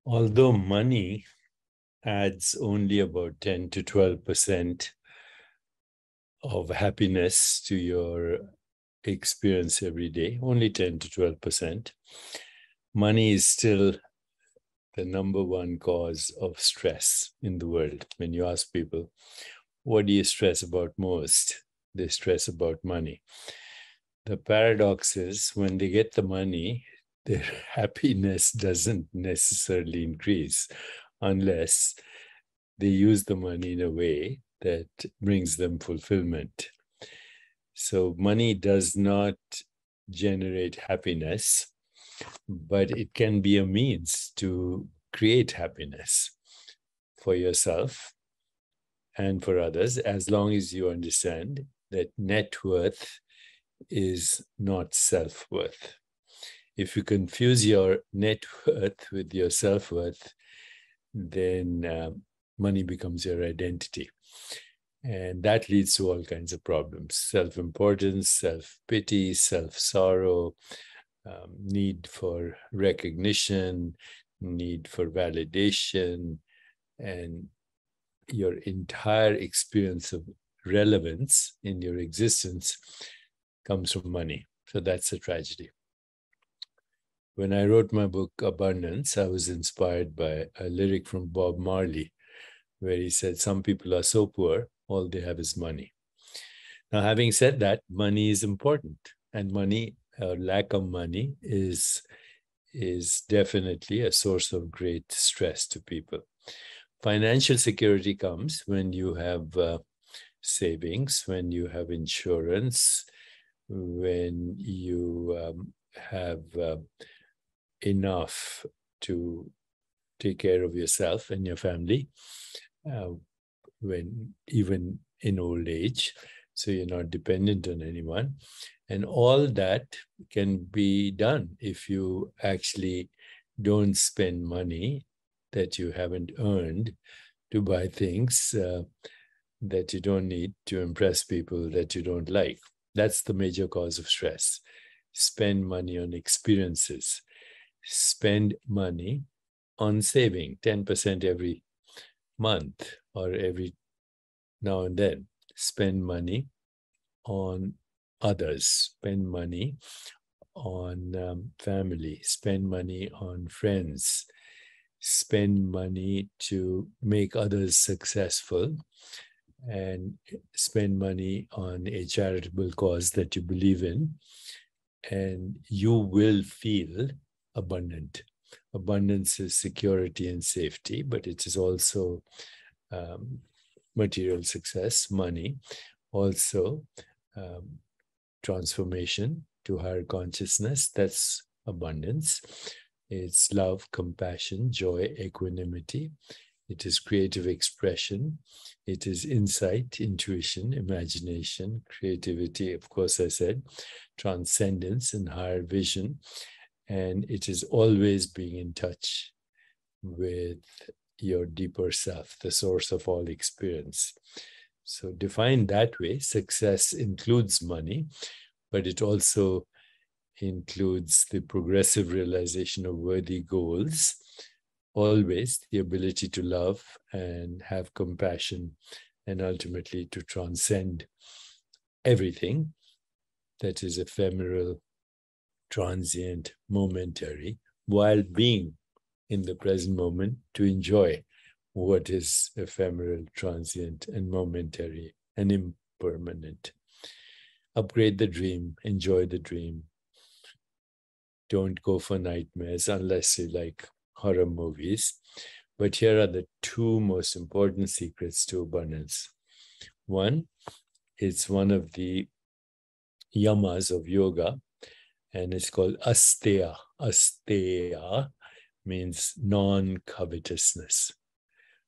Although money adds only about 10 to 12% of happiness to your experience every day, only 10 to 12%, money is still the number one cause of stress in the world. When you ask people, what do you stress about most? They stress about money. The paradox is when they get the money, their happiness doesn't necessarily increase unless they use the money in a way that brings them fulfillment. So money does not generate happiness, but it can be a means to create happiness for yourself and for others, as long as you understand that net worth is not self-worth. If you confuse your net worth with your self-worth, then money becomes your identity. And that leads to all kinds of problems: self-importance, self-pity, self-sorrow, need for recognition, need for validation, and your entire experience of relevance in your existence comes from money. So that's a tragedy. When I wrote my book, Abundance, I was inspired by a lyric from Bob Marley, where he said, some people are so poor, all they have is money. Now, having said that, money is important, and money, or lack of money, is definitely a source of great stress to people. Financial security comes when you have savings, when you have insurance, when you have enough to take care of yourself and your family, when even in old age, so you're not dependent on anyone. And all that can be done if you actually don't spend money that you haven't earned to buy things that you don't need to impress people that you don't like. That's the major cause of stress. Spend money on experiences. Spend money on saving 10% every month or every now and then. Spend money on others. Spend money on family. Spend money on friends. Spend money to make others successful, and spend money on a charitable cause that you believe in, and you will feel abundant. Abundance is security and safety, but it is also material success, money, also transformation to higher consciousness. That's abundance. It's love, compassion, joy, equanimity. It is creative expression. It is insight, intuition, imagination, creativity, of course, I said, transcendence and higher vision. And it is always being in touch with your deeper self, the source of all experience. So defined that way, success includes money, but it also includes the progressive realization of worthy goals, always the ability to love and have compassion, and ultimately to transcend everything that is ephemeral, transient, momentary, while being in the present moment to enjoy what is ephemeral, transient, and momentary and impermanent. Upgrade the dream, enjoy the dream. Don't go for nightmares unless you like horror movies. But here are the two most important secrets to abundance. One, it's one of the yamas of yoga, and it's called Asteya. Asteya means non-covetousness.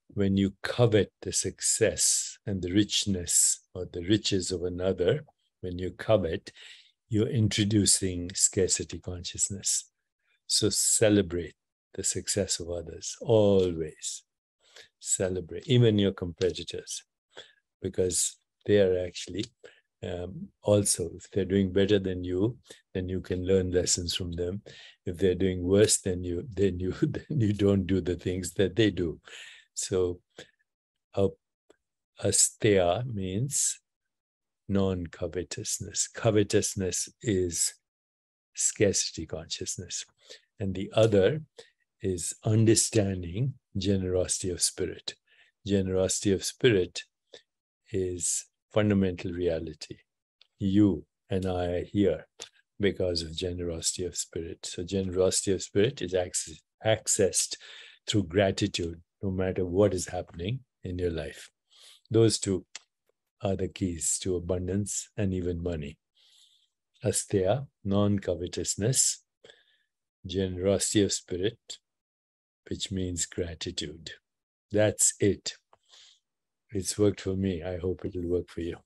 When you covet the success and the richness or the riches of another, when you covet, you're introducing scarcity consciousness. So celebrate the success of others, always. Celebrate, even your competitors, because they are actually Also, if they're doing better than you, then you can learn lessons from them. If they're doing worse than you, then you don't do the things that they do. So, Asteya means non-covetousness. Covetousness is scarcity consciousness. And the other is understanding generosity of spirit. Generosity of spirit is fundamental reality. You and I are here because of generosity of spirit. So generosity of spirit is accessed through gratitude, no matter what is happening in your life. Those two are the keys to abundance and even money. Asteya, non-covetousness, generosity of spirit, which means gratitude. That's it. It's worked for me. I hope it will work for you.